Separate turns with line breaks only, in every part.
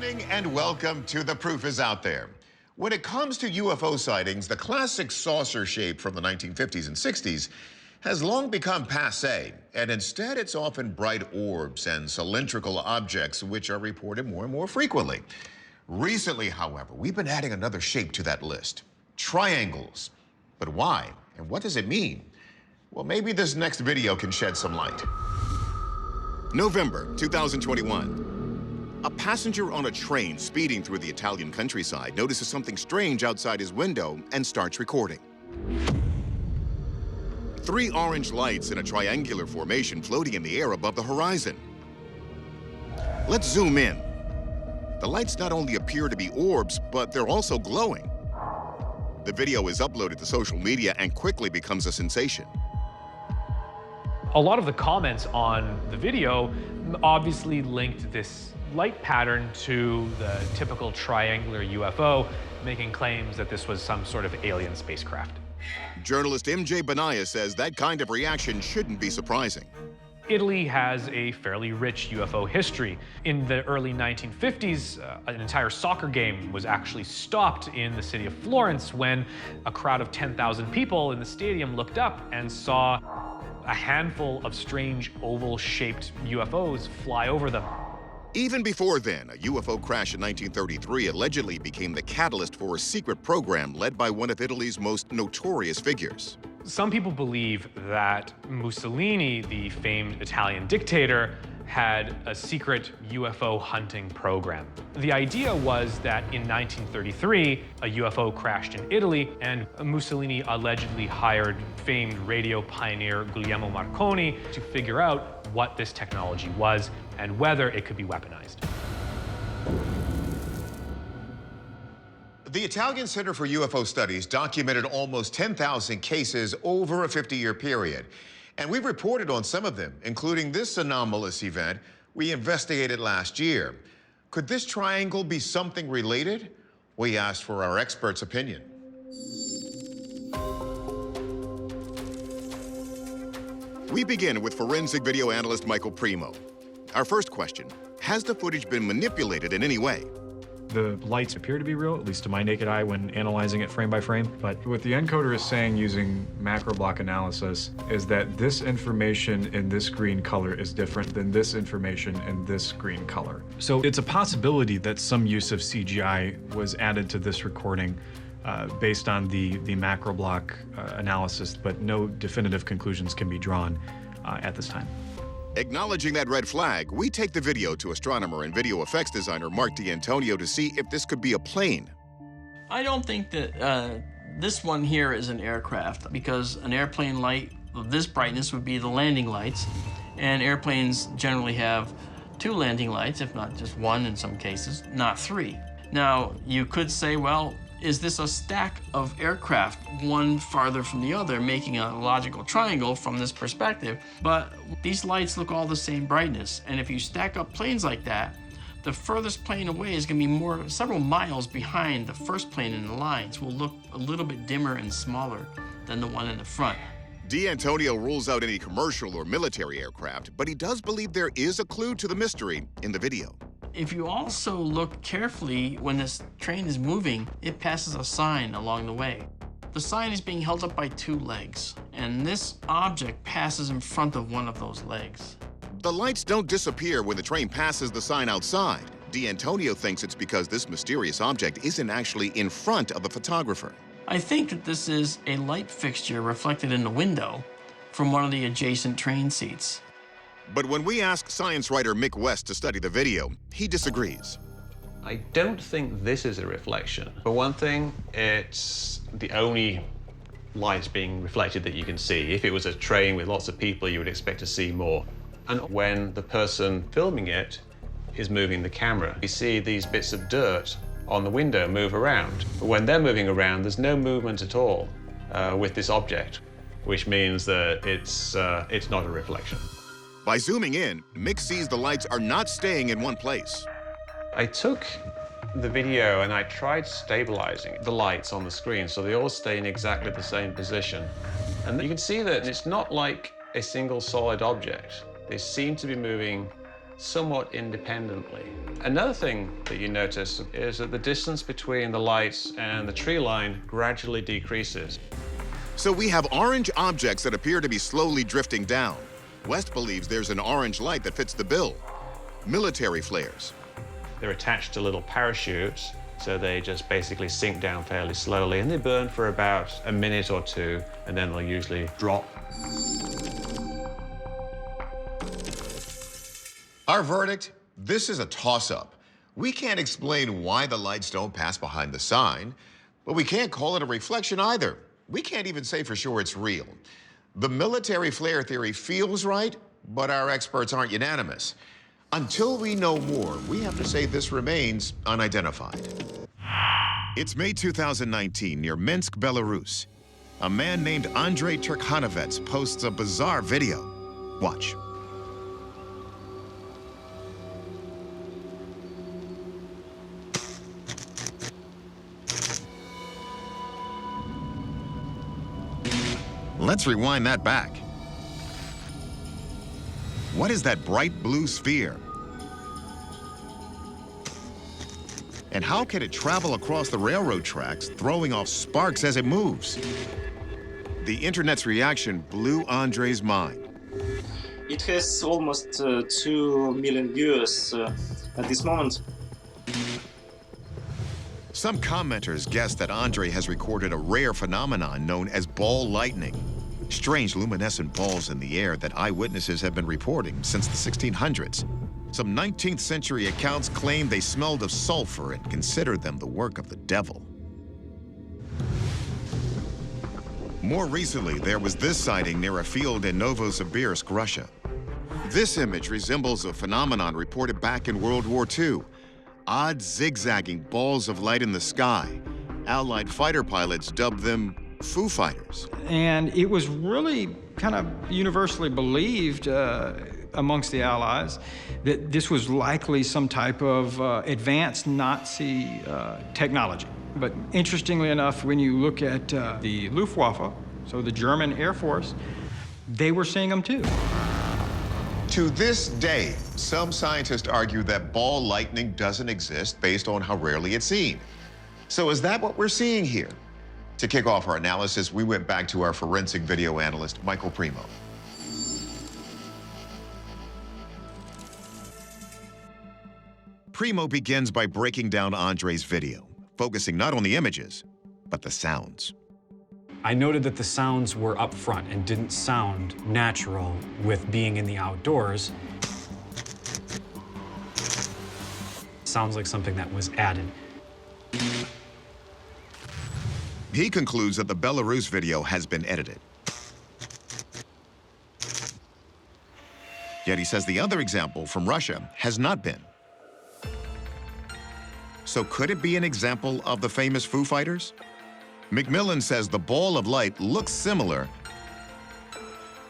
evening and welcome to The Proof Is Out There. When it comes to UFO sightings, the classic saucer shape from the 1950s and 60s has long become passé, and instead it's often bright orbs and cylindrical objects which are reported more and more frequently. Recently, however, we've been adding another shape to that list: triangles. But why? And what does it mean? Well, maybe this next video can shed some light.
November 2021. A passenger on a train speeding through the Italian countryside notices something strange outside his window and starts recording. 3 orange lights in a triangular formation floating in the air above the horizon. Let's zoom in. The lights not only appear to be orbs, but they're also glowing. The video is uploaded to social media and quickly becomes a sensation.
A lot of the comments on the video obviously linked this light pattern to the typical triangular UFO, making claims that this was some sort of alien spacecraft.
Journalist MJ Benaya says that kind of reaction shouldn't be surprising.
Italy has a fairly rich UFO history. In the early 1950s, an entire soccer game was actually stopped in the city of Florence when a crowd of 10,000 people in the stadium looked up and saw a handful of strange oval-shaped UFOs fly over them.
Even before then, a UFO crash in 1933 allegedly became the catalyst for a secret program led by one of Italy's most notorious figures.
Some people believe that Mussolini, the famed Italian dictator, had a secret UFO hunting program. The idea was that in 1933, a UFO crashed in Italy, and Mussolini allegedly hired famed radio pioneer Guglielmo Marconi to figure out what this technology was and whether it could be weaponized.
The Italian Center for UFO Studies documented almost 10,000 cases over a 50-year period. And we've reported on some of them, including this anomalous event we investigated last year. Could this triangle be something related? We asked for our expert's opinion.
We begin with forensic video analyst Michael Primo. Our first question: has the footage been manipulated in any way?
The lights appear to be real, at least to my naked eye when analyzing it frame by frame. But what the encoder is saying using macro block analysis is that this information in this green color is different than this information in this green color. So it's a possibility that some use of CGI was added to this recording based on the macro block analysis, but no definitive conclusions can be drawn at this time.
Acknowledging that red flag, we take the video to astronomer and video effects designer Mark D'Antonio to see if this could be a plane.
I don't think that this one here is an aircraft, because an airplane light of this brightness would be the landing lights, and airplanes generally have 2 landing lights, if not just 1 in some cases, not 3. Now, you could say, well, is this a stack of aircraft, one farther from the other, making a logical triangle from this perspective? But these lights look all the same brightness, and if you stack up planes like that, the furthest plane away is going to be several miles behind the first plane in the lines, will look a little bit dimmer and smaller than the one in the front.
D'Antonio rules out any commercial or military aircraft, but he does believe there is a clue to the mystery in the video.
If you also look carefully, when this train is moving, it passes a sign along the way. The sign is being held up by 2 legs, and this object passes in front of one of those legs.
The lights don't disappear when the train passes the sign outside. D'Antonio thinks it's because this mysterious object isn't actually in front of the photographer.
I think that this is a light fixture reflected in the window from one of the adjacent train seats.
But when we ask science writer Mick West to study the video, he disagrees.
I don't think this is a reflection. For one thing, it's the only light being reflected that you can see. If it was a train with lots of people, you would expect to see more. And when the person filming it is moving the camera, you see these bits of dirt on the window move around. But when they're moving around, there's no movement at all with this object, which means that it's not a reflection.
By zooming in, Mick sees the lights are not staying in one place.
I took the video and I tried stabilizing the lights on the screen so they all stay in exactly the same position. And you can see that it's not like a single solid object. They seem to be moving somewhat independently. Another thing that you notice is that the distance between the lights and the tree line gradually decreases.
So we have orange objects that appear to be slowly drifting down. West believes there's an orange light that fits the bill. Military flares.
They're attached to little parachutes, so they just basically sink down fairly slowly, and they burn for about a minute or two, and then they'll usually drop.
Our verdict, this is a toss-up. We can't explain why the lights don't pass behind the sign, but we can't call it a reflection either. We can't even say for sure it's real. The military flare theory feels right, but our experts aren't unanimous. Until we know more, we have to say this remains unidentified.
It's May 2019 near Minsk, Belarus. A man named Andrei Turkhanovets posts a bizarre video. Watch. Let's rewind that back. What is that bright blue sphere? And how can it travel across the railroad tracks, throwing off sparks as it moves? The internet's reaction blew Andrei's mind.
It has almost 2 million viewers at this moment.
Some commenters guess that Andrei has recorded a rare phenomenon known as ball lightning. Strange luminescent balls in the air that eyewitnesses have been reporting since the 1600s. Some 19th century accounts claim they smelled of sulfur and considered them the work of the devil. More recently, there was this sighting near a field in Novosibirsk, Russia. This image resembles a phenomenon reported back in World War II. Odd zigzagging balls of light in the sky. Allied fighter pilots dubbed them Foo Fighters.
And it was really kind of universally believed amongst the Allies that this was likely some type of advanced Nazi technology. But interestingly enough, when you look at the Luftwaffe, so the German Air Force, they were seeing them too.
To this day, some scientists argue that ball lightning doesn't exist based on how rarely it's seen. So is that what we're seeing here? To kick off our analysis, we went back to our forensic video analyst, Michael Primo.
Primo begins by breaking down Andrei's video, focusing not on the images, but the sounds.
I noted that the sounds were up front and didn't sound natural with being in the outdoors. Sounds like something that was added.
He concludes that the Belarus video has been edited. Yet he says the other example from Russia has not been. So could it be an example of the famous Foo Fighters? McMillan says the ball of light looks similar,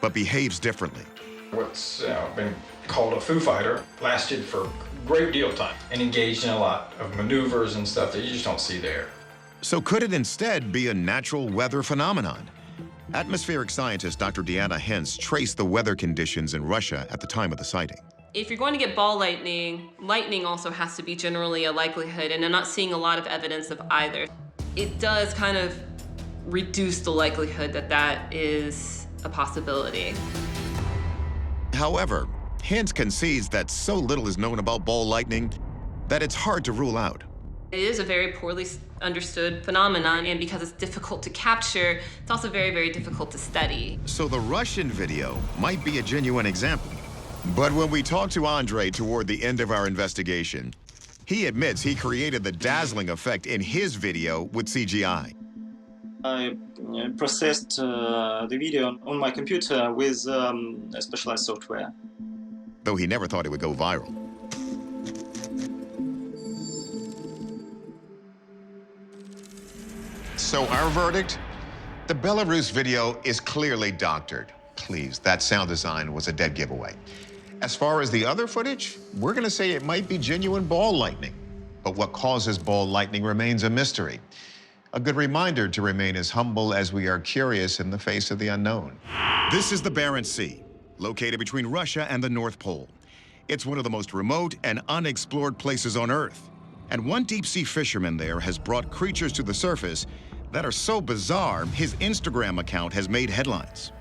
but behaves differently.
What's been called a Foo Fighter lasted for a great deal of time and engaged in a lot of maneuvers and stuff that you just don't see there.
So could it instead be a natural weather phenomenon? Atmospheric scientist Dr. Deanna Hens traced the weather conditions in Russia at the time of the sighting.
If you're going to get ball lightning, lightning also has to be generally a likelihood, and I'm not seeing a lot of evidence of either. It does kind of reduce the likelihood that that is a possibility.
However, Hens concedes that so little is known about ball lightning that it's hard to rule out.
It is a very poorly understood phenomenon, and because it's difficult to capture, it's also very, very difficult to study.
So the Russian video might be a genuine example.
But when we talked to Andrei toward the end of our investigation, he admits he created the dazzling effect in his video with CGI.
I processed the video on my computer with a specialized software.
Though he never thought it would go viral.
So our verdict? The Belarus video is clearly doctored. Please, that sound design was a dead giveaway. As far as the other footage, we're gonna say it might be genuine ball lightning. But what causes ball lightning remains a mystery. A good reminder to remain as humble as we are curious in the face of the unknown.
This is the Barents Sea, located between Russia and the North Pole. It's one of the most remote and unexplored places on Earth. And one deep-sea fisherman there has brought creatures to the surface that are so bizarre, his Instagram account has made headlines.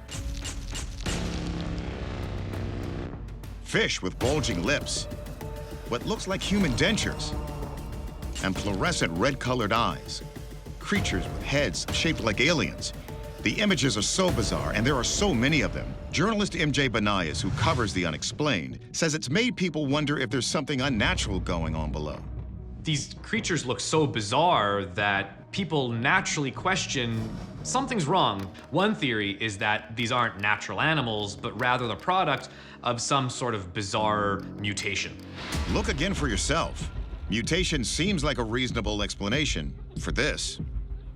Fish with bulging lips, what looks like human dentures, and fluorescent red-colored eyes. Creatures with heads shaped like aliens. The images are so bizarre, and there are so many of them. Journalist MJ Banayas, who covers the unexplained, says it's made people wonder if there's something unnatural going on below.
These creatures look so bizarre that people naturally question something's wrong. One theory is that these aren't natural animals, but rather the product of some sort of bizarre mutation.
Look again for yourself. Mutation seems like a reasonable explanation for this.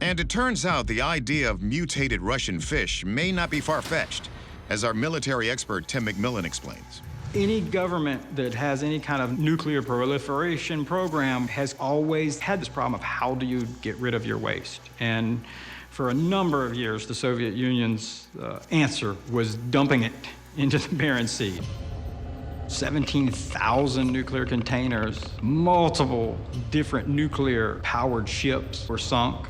And it turns out the idea of mutated Russian fish may not be far-fetched, as our military expert Tim McMillan explains.
Any government that has any kind of nuclear proliferation program has always had this problem of how do you get rid of your waste? And for a number of years, the Soviet Union's answer was dumping it into the Barents Sea. 17,000 nuclear containers, multiple different nuclear-powered ships were sunk,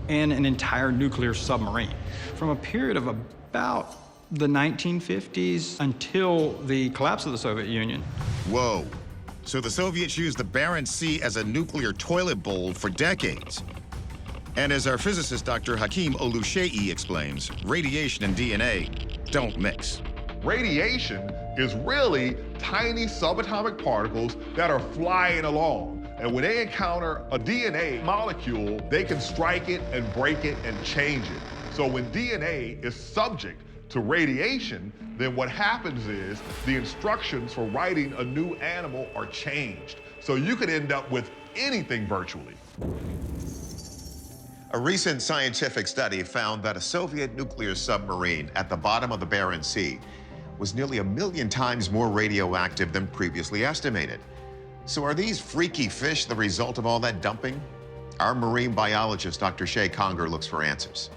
and an entire nuclear submarine. From a period of about the 1950s until the collapse of the Soviet Union.
Whoa. So the Soviets used the Barents Sea as a nuclear toilet bowl for decades. And as our physicist, Dr. Hakeem Oluseyi explains, radiation and DNA don't mix.
Radiation is really tiny subatomic particles that are flying along. And when they encounter a DNA molecule, they can strike it and break it and change it. So when DNA is subject to radiation, then what happens is the instructions for writing a new animal are changed. So you could end up with anything virtually.
A recent scientific study found that a Soviet nuclear submarine at the bottom of the Barents Sea was nearly 1 million times more radioactive than previously estimated. So are these freaky fish the result of all that dumping? Our marine biologist, Dr. Shay Conger, looks for answers.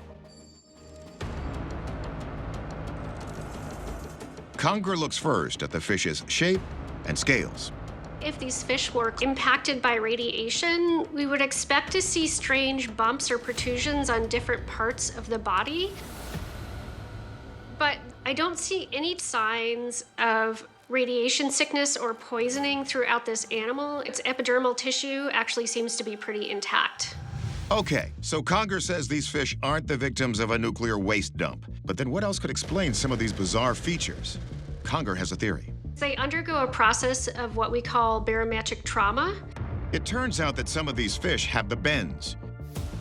Conger looks first at the fish's shape and scales.
If these fish were impacted by radiation, we would expect to see strange bumps or protrusions on different parts of the body. But I don't see any signs of radiation sickness or poisoning throughout this animal. Its epidermal tissue actually seems to be pretty intact.
Okay, so Conger says these fish aren't the victims of a nuclear waste dump. But then what else could explain some of these bizarre features? Conger has a theory.
They undergo a process of what we call barometric trauma.
It turns out that some of these fish have the bends.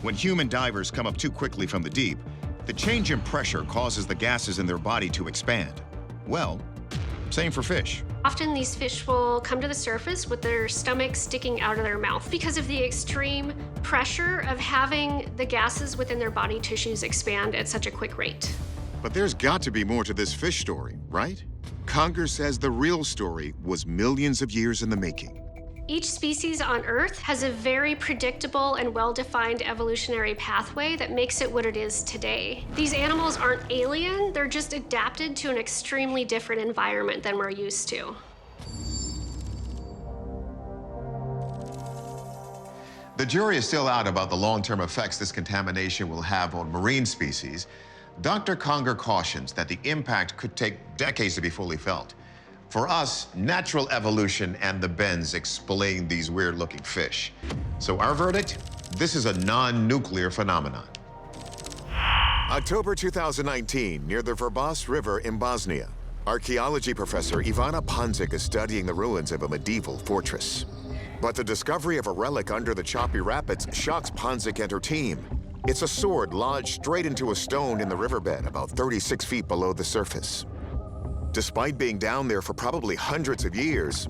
When human divers come up too quickly from the deep, the change in pressure causes the gases in their body to expand. Well, same for fish.
Often these fish will come to the surface with their stomach sticking out of their mouth because of the extreme pressure of having the gases within their body tissues expand at such a quick rate.
But there's got to be more to this fish story, right? Conger says the real story was millions of years in the making.
Each species on Earth has a very predictable and well-defined evolutionary pathway that makes it what it is today. These animals aren't alien, they're just adapted to an extremely different environment than we're used to.
The jury is still out about the long-term effects this contamination will have on marine species. Dr. Conger cautions that the impact could take decades to be fully felt. For us, natural evolution and the bends explain these weird-looking fish. So our verdict? This is a non-nuclear phenomenon.
October 2019, near the Vrbas River in Bosnia. Archaeology professor Ivana Ponzik is studying the ruins of a medieval fortress. But the discovery of a relic under the choppy rapids shocks Ponzik and her team. It's a sword lodged straight into a stone in the riverbed about 36 feet below the surface. Despite being down there for probably hundreds of years,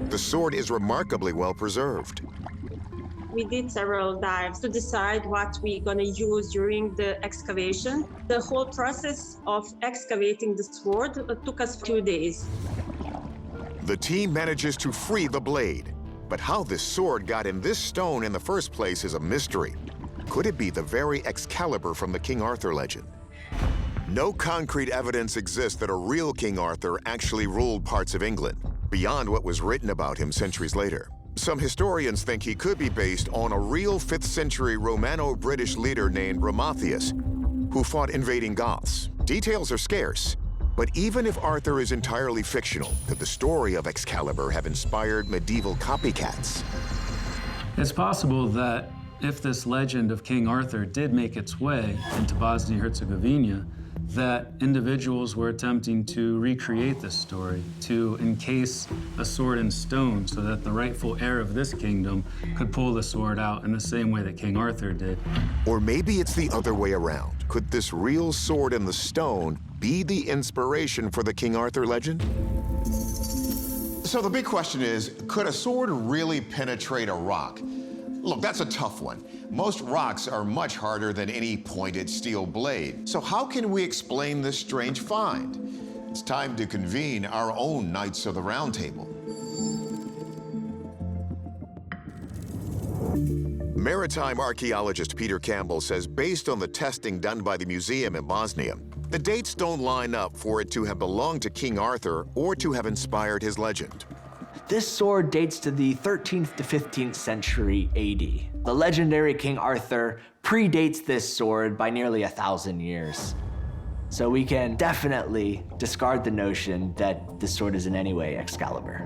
the sword is remarkably well preserved.
We did several dives to decide what we're going to use during the excavation. The whole process of excavating the sword took us 2 days.
The team manages to free the blade, but how this sword got in this stone in the first place is a mystery. Could it be the very Excalibur from the King Arthur legend? No concrete evidence exists that a real King Arthur actually ruled parts of England, beyond what was written about him centuries later. Some historians think he could be based on a real 5th century Romano-British leader named Romathius, who fought invading Goths. Details are scarce, but even if Arthur is entirely fictional, could the story of Excalibur have inspired medieval copycats?
It's possible that if this legend of King Arthur did make its way into Bosnia-Herzegovina, that individuals were attempting to recreate this story, to encase a sword in stone so that the rightful heir of this kingdom could pull the sword out in the same way that King Arthur did.
Or maybe it's the other way around. Could this real sword in the stone be the inspiration for the King Arthur legend?
So the big question is, could a sword really penetrate a rock? Look, that's a tough one. Most rocks are much harder than any pointed steel blade. So how can we explain this strange find? It's time to convene our own Knights of the Round Table.
Maritime archaeologist Peter Campbell says based on the testing done by the museum in Bosnia, the dates don't line up for it to have belonged to King Arthur or to have inspired his legend.
This sword dates to the 13th to 15th century AD. The legendary King Arthur predates this sword by nearly 1,000 years. So we can definitely discard the notion that this sword is in any way Excalibur.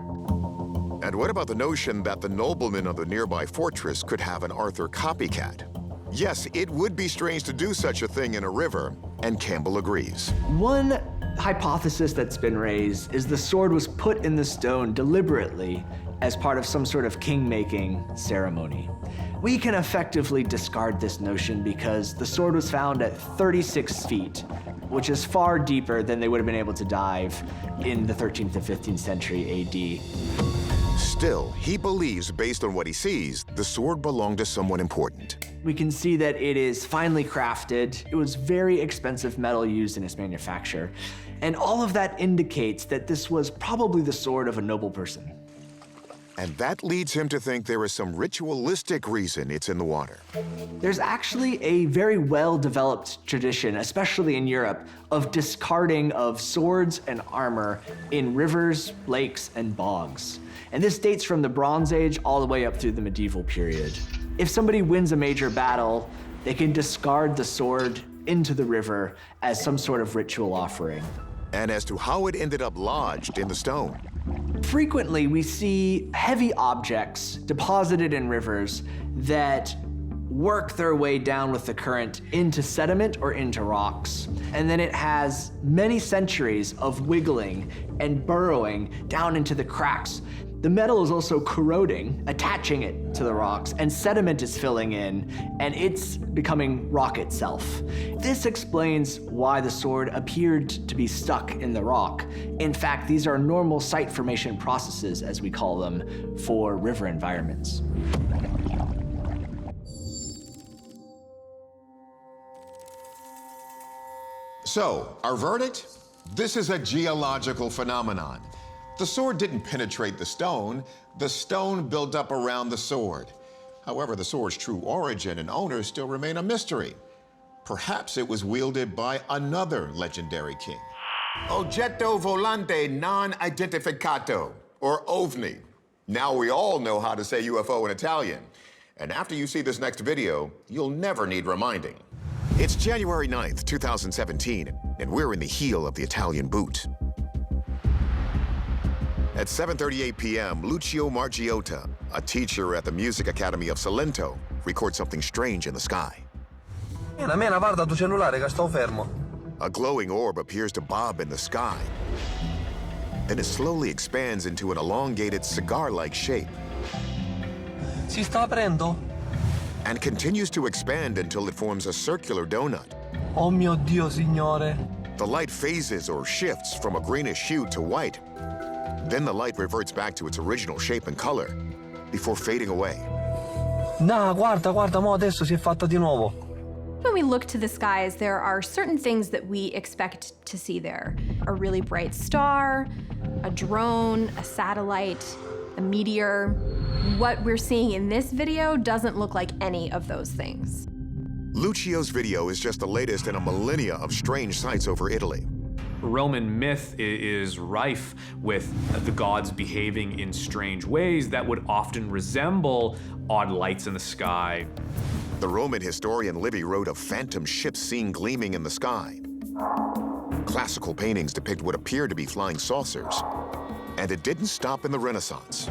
And what about the notion that the noblemen of the nearby fortress could have an Arthur copycat? Yes, it would be strange to do such a thing in a river, and Campbell agrees.
One hypothesis that's been raised is the sword was put in the stone deliberately as part of some sort of king-making ceremony. We can effectively discard this notion because the sword was found at 36 feet, which is far deeper than they would have been able to dive in the 13th to 15th century AD.
Still, he believes, based on what he sees, the sword belonged to someone important.
We can see that it is finely crafted. It was very expensive metal used in its manufacture. And all of that indicates that this was probably the sword of a noble person.
And that leads him to think there is some ritualistic reason it's in the water.
There's actually a very well-developed tradition, especially in Europe, of discarding of swords and armor in rivers, lakes, and bogs. And this dates from the Bronze Age all the way up through the medieval period. If somebody wins a major battle, they can discard the sword into the river as some sort of ritual offering.
And as to how it ended up lodged in the stone.
Frequently, we see heavy objects deposited in rivers that work their way down with the current into sediment or into rocks. And then it has many centuries of wiggling and burrowing down into the cracks. The metal is also corroding, attaching it to the rocks, and sediment is filling in, and it's becoming rock itself. This explains why the sword appeared to be stuck in the rock. In fact, these are normal site formation processes, as we call them, for river environments.
So, our verdict? This is a geological phenomenon. The sword didn't penetrate the stone built up around the sword. However, the sword's true origin and owner still remain a mystery. Perhaps it was wielded by another legendary king. Oggetto volante non identificato, or OVNI. Now we all know how to say UFO in Italian. And after you see this next video, you'll never need reminding.
It's January 9th, 2017, and we're in the heel of the Italian boot. At 7:38 p.m., Lucio Margiotta, a teacher at the Music Academy of Salento, records something strange in the sky.
Guarda tu cellulare che sto fermo.
A glowing orb appears to bob in the sky. Then it slowly expands into an elongated cigar-like shape.
Si sta aprendo.
And continues to expand until it forms a circular donut.
Oh mio Dio, signore.
The light phases or shifts from a greenish hue to white. Then the light reverts back to its original shape and color before fading away.
No, guarda, mo adesso si è fatta di nuovo.
When we look to the skies, there are certain things that we expect to see there. A really bright star, a drone, a satellite, a meteor. What we're seeing in this video doesn't look like any of those things.
Lucio's video is just the latest in a millennia of strange sights over Italy.
Roman myth is rife with the gods behaving in strange ways that would often resemble odd lights in the sky.
The Roman historian Livy wrote of phantom ships seen gleaming in the sky. Classical paintings depict what appear to be flying saucers. And it didn't stop in the Renaissance.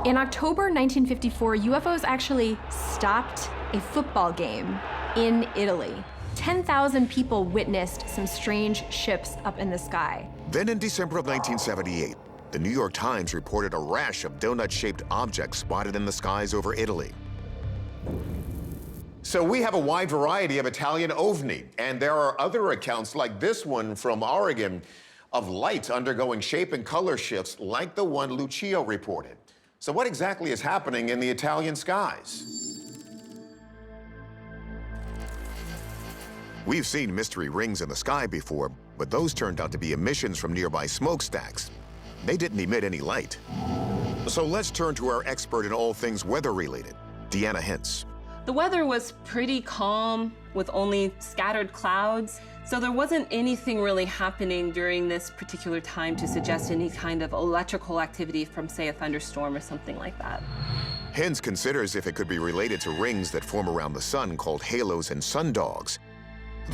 In October 1954, UFOs actually stopped a football game in Italy. 10,000 people witnessed some strange ships up in the sky.
Then in December of 1978, the New York Times reported a rash of donut-shaped objects spotted in the skies over Italy.
So we have a wide variety of Italian ovni, and there are other accounts like this one from Oregon of lights undergoing shape and color shifts like the one Lucio reported. So what exactly is happening in the Italian skies?
We've seen mystery rings in the sky before, but those turned out to be emissions from nearby smokestacks. They didn't emit any light. So let's turn to our expert in all things weather-related, Deanna Hintz.
The weather was pretty calm with only scattered clouds, so there wasn't anything really happening during this particular time to suggest any kind of electrical activity from, say, a thunderstorm or something like that.
Hintz considers if it could be related to rings that form around the sun called halos and sundogs.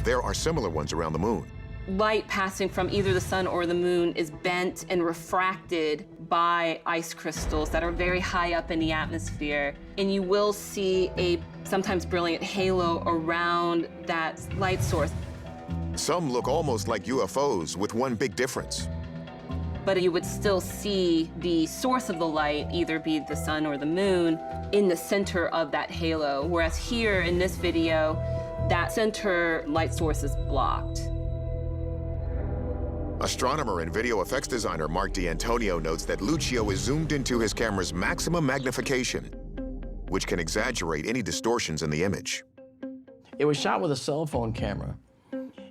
There are similar ones around the moon.
Light passing from either the sun or the moon is bent and refracted by ice crystals that are very high up in the atmosphere. And you will see a sometimes brilliant halo around that light source.
Some look almost like UFOs with one big difference.
But you would still see the source of the light, either be the sun or the moon, in the center of that halo. Whereas here in this video, that center light source is blocked.
Astronomer and video effects designer Mark D'Antonio notes that Lucio is zoomed into his camera's maximum magnification, which can exaggerate any distortions in the image.
It was shot with a cell phone camera,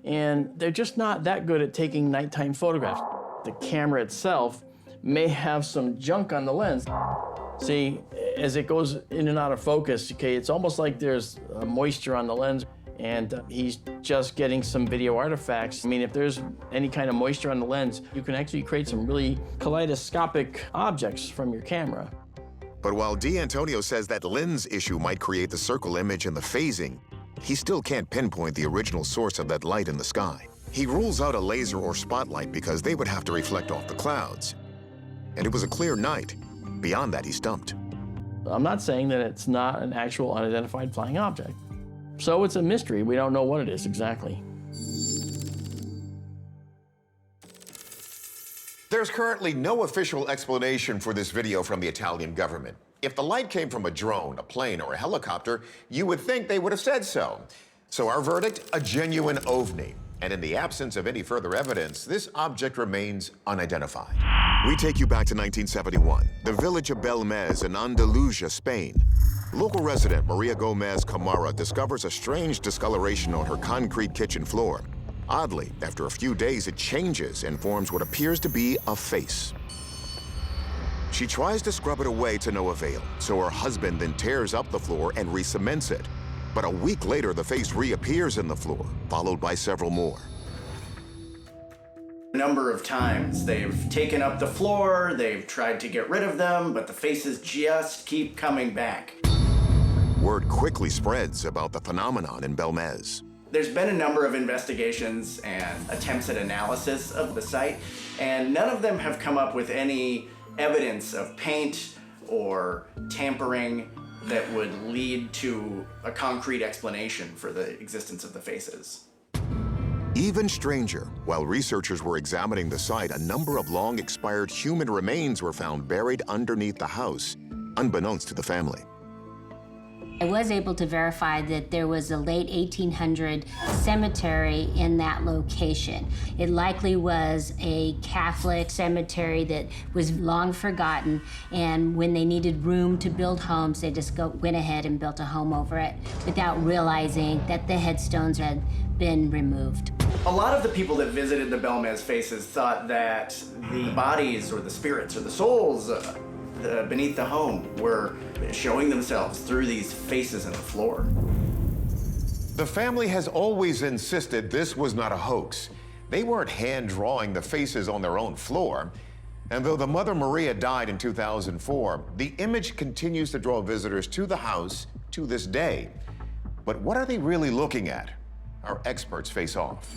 and they're just not that good at taking nighttime photographs. The camera itself may have some junk on the lens. See, as it goes in and out of focus, okay, it's almost like there's moisture on the lens, and he's just getting some video artifacts. I mean, if there's any kind of moisture on the lens, you can actually create some really kaleidoscopic objects from your camera.
But while D'Antonio says that lens issue might create the circle image and the phasing, he still can't pinpoint the original source of that light in the sky. He rules out a laser or spotlight because they would have to reflect off the clouds. And it was a clear night. Beyond that, he's stumped.
I'm not saying that it's not an actual unidentified flying object. So it's a mystery. We don't know what it is exactly.
There's currently no official explanation for this video from the Italian government. If the light came from a drone, a plane, or a helicopter, you would think they would have said so. So our verdict, a genuine ovni. And in the absence of any further evidence, this object remains unidentified.
We take you back to 1971, the village of Belmez in Andalusia, Spain. Local resident Maria Gomez Camara discovers a strange discoloration on her concrete kitchen floor. Oddly, after a few days, it changes and forms what appears to be a face. She tries to scrub it away to no avail, so her husband then tears up the floor and re-cements it. But a week later, the face reappears in the floor, followed by several more.
A number of times they've taken up the floor, they've tried to get rid of them, but the faces just keep coming back.
Word quickly spreads about the phenomenon in Belmez.
There's been a number of investigations and attempts at analysis of the site, and none of them have come up with any evidence of paint or tampering that would lead to a concrete explanation for the existence of the faces.
Even stranger, while researchers were examining the site, a number of long-expired human remains were found buried underneath the house, unbeknownst to the family.
I was able to verify that there was a late 1800 cemetery in that location. It likely was a Catholic cemetery that was long forgotten, and when they needed room to build homes, they just went ahead and built a home over it without realizing that the headstones had been removed.
A lot of the people that visited the Belmez faces thought that the bodies or the spirits or the souls beneath the home were showing themselves through these faces in the floor.
The family has always insisted this was not a hoax. They weren't hand-drawing the faces on their own floor. And though the mother Maria died in 2004, the image continues to draw visitors to the house to this day. But what are they really looking at? Our experts face off.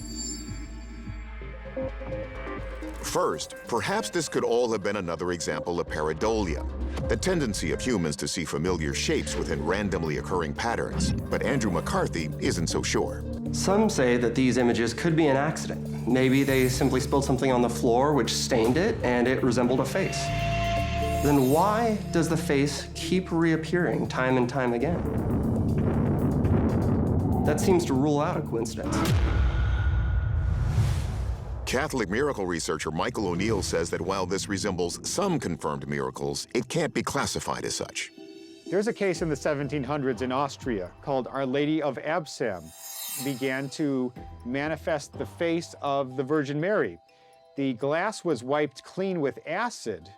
First, perhaps this could all have been another example of pareidolia, the tendency of humans to see familiar shapes within randomly occurring patterns. But Andrew McCarthy isn't so sure.
Some say that these images could be an accident. Maybe they simply spilled something on the floor which stained it and it resembled a face. Then why does the face keep reappearing time and time again? That seems to rule out a coincidence.
Catholic miracle researcher Michael O'Neill says that while this resembles some confirmed miracles, it can't be classified as such.
There's a case in the 1700s in Austria called Our Lady of Absam. Began to manifest the face of the Virgin Mary. The glass was wiped clean with acid,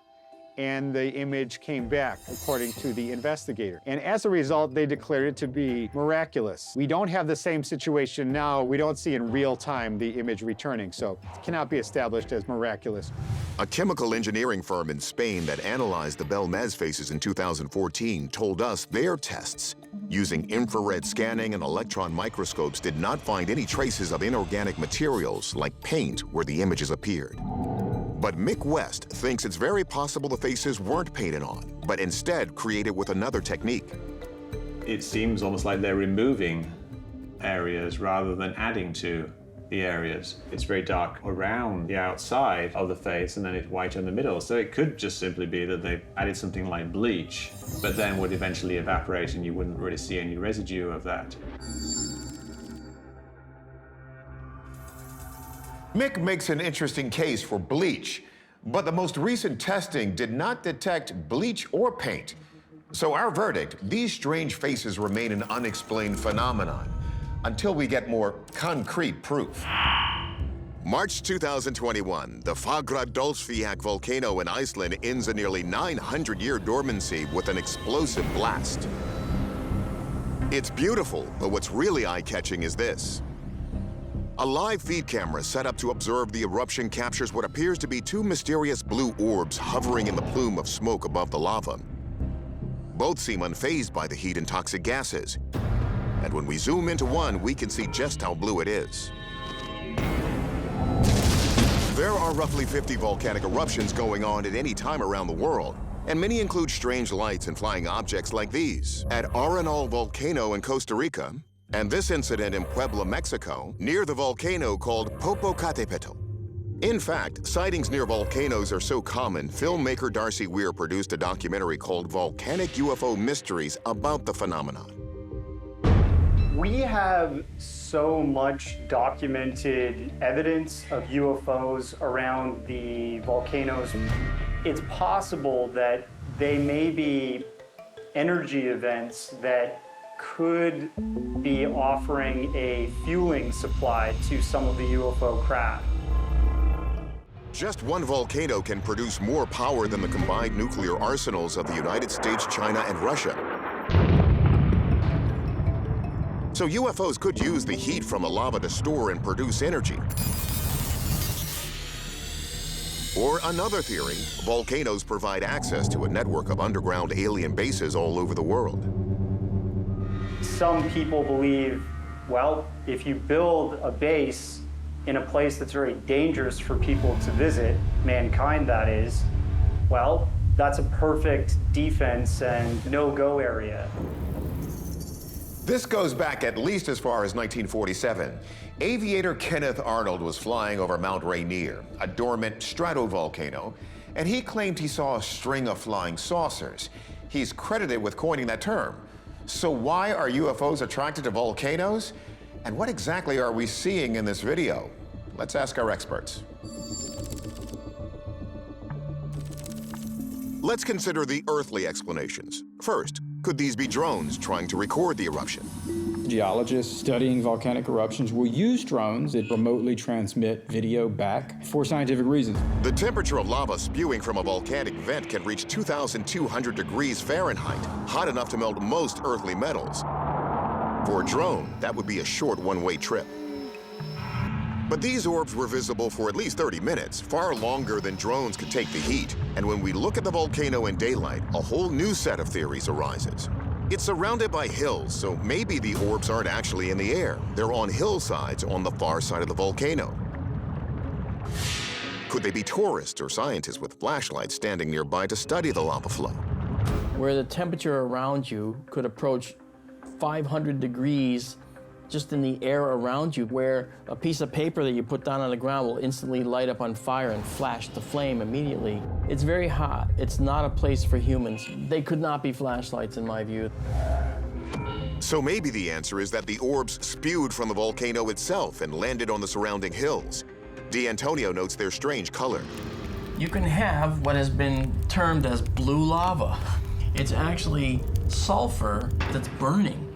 and the image came back, according to the investigator. And as a result, they declared it to be miraculous. We don't have the same situation now. We don't see in real time the image returning, so it cannot be established as miraculous.
A chemical engineering firm in Spain that analyzed the Belmez faces in 2014 told us their tests using infrared scanning and electron microscopes did not find any traces of inorganic materials like paint where the images appeared. But Mick West thinks it's very possible the faces weren't painted on, but instead created with another technique.
It seems almost like they're removing areas rather than adding to the areas. It's very dark around the outside of the face and then it's white in the middle. So it could just simply be that they've added something like bleach, but then would eventually evaporate and you wouldn't really see any residue of that.
Mick makes an interesting case for bleach, but the most recent testing did not detect bleach or paint. So our verdict, these strange faces remain an unexplained phenomenon until we get more concrete proof.
March 2021, the Fagradalsfjall volcano in Iceland ends a nearly 900-year dormancy with an explosive blast. It's beautiful, but what's really eye-catching is this. A live feed camera set up to observe the eruption captures what appears to be two mysterious blue orbs hovering in the plume of smoke above the lava. Both seem unfazed by the heat and toxic gases. And when we zoom into one, we can see just how blue it is. There are roughly 50 volcanic eruptions going on at any time around the world, and many include strange lights and flying objects like these at Arenal Volcano in Costa Rica, and this incident in Puebla, Mexico, near the volcano called Popocatépetl. In fact, sightings near volcanoes are so common, filmmaker Darcy Weir produced a documentary called Volcanic UFO Mysteries about the phenomenon.
We have so much documented evidence of UFOs around the volcanoes. It's possible that they may be energy events that could be offering a fueling supply to some of the UFO craft.
Just one volcano can produce more power than the combined nuclear arsenals of the United States, China, and Russia. So UFOs could use the heat from the lava to store and produce energy. Or another theory, volcanoes provide access to a network of underground alien bases all over the world.
Some people believe, well, if you build a base in a place that's very dangerous for people to visit, mankind that is, well, that's a perfect defense and no-go area.
This goes back at least as far as 1947. Aviator Kenneth Arnold was flying over Mount Rainier, a dormant stratovolcano, and he claimed he saw a string of flying saucers. He's credited with coining that term. So why are UFOs attracted to volcanoes? And what exactly are we seeing in this video? Let's ask our experts.
Let's consider the earthly explanations. First, could these be drones trying to record the eruption?
Geologists studying volcanic eruptions will use drones that remotely transmit video back for scientific reasons.
The temperature of lava spewing from a volcanic vent can reach 2,200 degrees Fahrenheit, hot enough to melt most earthly metals. For a drone, that would be a short one-way trip. But these orbs were visible for at least 30 minutes, far longer than drones could take the heat. And when we look at the volcano in daylight, a whole new set of theories arises. It's surrounded by hills, so maybe the orbs aren't actually in the air. They're on hillsides on the far side of the volcano. Could they be tourists or scientists with flashlights standing nearby to study the lava flow?
Where the temperature around you could approach 500 degrees just in the air around you, where a piece of paper that you put down on the ground will instantly light up on fire and flash the flame immediately. It's very hot. It's not a place for humans. They could not be flashlights, in my view.
So maybe the answer is that the orbs spewed from the volcano itself and landed on the surrounding hills. D'Antonio notes their strange color.
You can have what has been termed as blue lava. It's actually sulfur that's burning.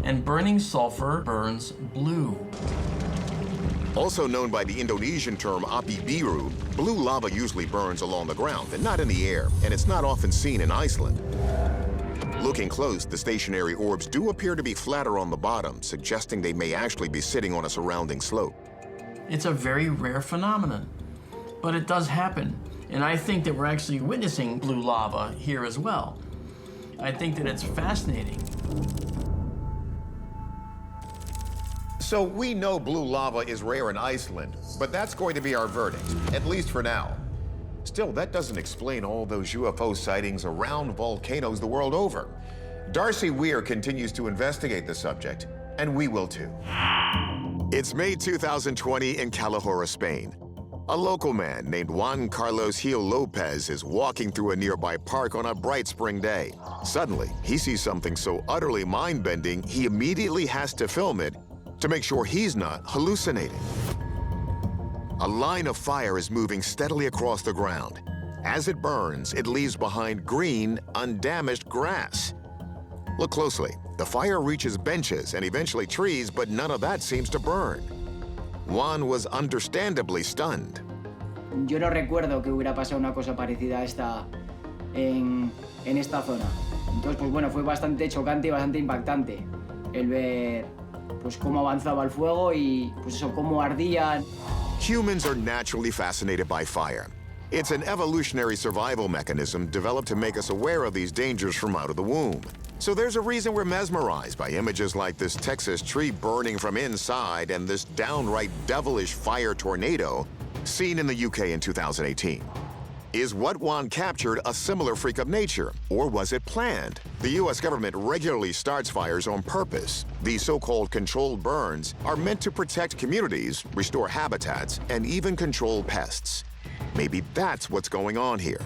And burning sulfur burns blue.
Also known by the Indonesian term api biru, blue lava usually burns along the ground and not in the air, and it's not often seen in Iceland. Looking close, the stationary orbs do appear to be flatter on the bottom, suggesting they may actually be sitting on a surrounding slope.
It's a very rare phenomenon, but it does happen. And I think that we're actually witnessing blue lava here as well. I think that it's fascinating.
So we know blue lava is rare in Iceland, but that's going to be our verdict, at least for now. Still, that doesn't explain all those UFO sightings around volcanoes the world over. Darcy Weir continues to investigate the subject, and we will too.
It's May 2020 in Calahorra, Spain. A local man named Juan Carlos Gil Lopez is walking through a nearby park on a bright spring day. Suddenly, he sees something so utterly mind-bending, he immediately has to film it to make sure he's not hallucinating. A line of fire is moving steadily across the ground. As it burns, it leaves behind green, undamaged grass. Look closely. The fire reaches benches and eventually trees, but none of that seems to burn. Juan was understandably stunned.
Yo no recuerdo que hubiera pasado una cosa parecida a esta en esta zona. Entonces, pues bueno, fue bastante chocante y bastante impactante el ver pues cómo avanzaba el fuego y pues eso, cómo ardía.
Humans are naturally fascinated by fire. It's an evolutionary survival mechanism developed to make us aware of these dangers from out of the womb. So there's a reason we're mesmerized by images like this Texas tree burning from inside and this downright devilish fire tornado seen in the UK in 2018. Is what Juan captured a similar freak of nature, or was it planned? The US government regularly starts fires on purpose. These so-called controlled burns are meant to protect communities, restore habitats, and even control pests. Maybe that's what's going on here.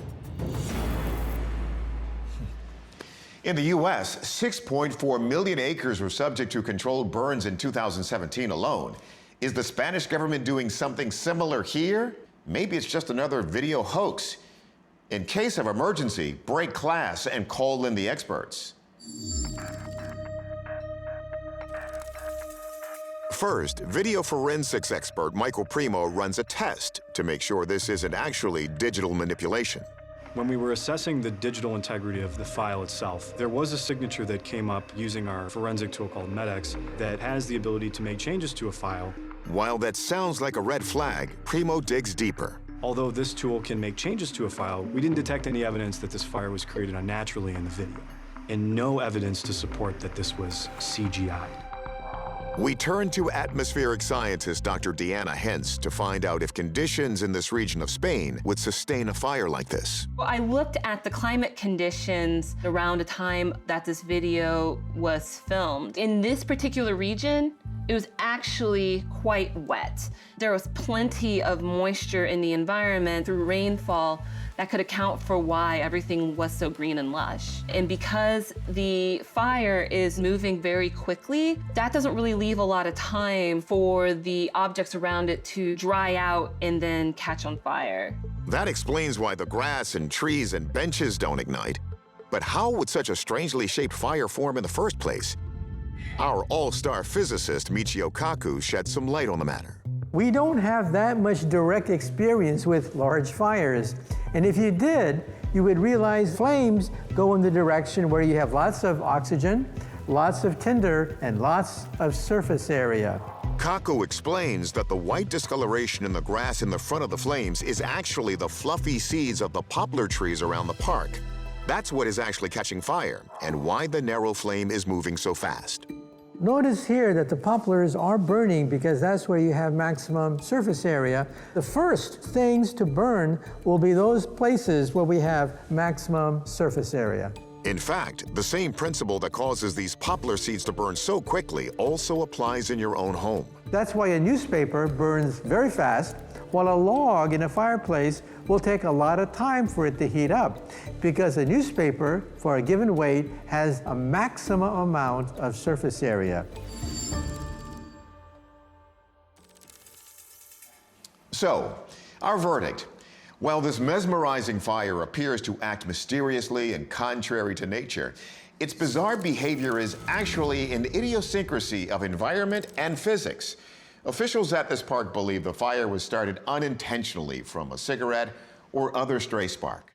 In the U.S., 6.4 million acres were subject to controlled burns in 2017 alone. Is the Spanish government doing something similar here? Maybe it's just another video hoax. In case of emergency, break class and call in the experts.
First, video forensics expert Michael Primo runs a test to make sure this isn't actually digital manipulation.
When we were assessing the digital integrity of the file itself, there was a signature that came up using our forensic tool called MEDEX that has the ability to make changes to a file.
While that sounds like a red flag, Primo digs deeper.
Although this tool can make changes to a file, we didn't detect any evidence that this fire was created unnaturally in the video, and no evidence to support that this was CGI.
We turn to atmospheric scientist Dr. Deanna Hentz to find out if conditions in this region of Spain would sustain a fire like this.
Well, I looked at the climate conditions around the time that this video was filmed. In this particular region, it was actually quite wet. There was plenty of moisture in the environment through rainfall that could account for why everything was so green and lush. And because the fire is moving very quickly, that doesn't really leave a lot of time for the objects around it to dry out and then catch on fire.
That explains why the grass and trees and benches don't ignite. But how would such a strangely shaped fire form in the first place? Our all-star physicist Michio Kaku shed some light on the matter.
We don't have that much direct experience with large fires. And if you did, you would realize flames go in the direction where you have lots of oxygen, lots of tinder, and lots of surface area.
Kaku explains that the white discoloration in the grass in the front of the flames is actually the fluffy seeds of the poplar trees around the park. That's what is actually catching fire and why the narrow flame is moving so fast.
Notice here that the poplars are burning because that's where you have maximum surface area. The first things to burn will be those places where we have maximum surface area.
In fact, the same principle that causes these poplar seeds to burn so quickly also applies in your own home.
That's why a newspaper burns very fast, while a log in a fireplace will take a lot of time for it to heat up, because a newspaper, for a given weight, has a maximum amount of surface area.
So, our verdict. While this mesmerizing fire appears to act mysteriously and contrary to nature, its bizarre behavior is actually an idiosyncrasy of environment and physics. Officials at this park believe the fire was started unintentionally from a cigarette or other stray spark.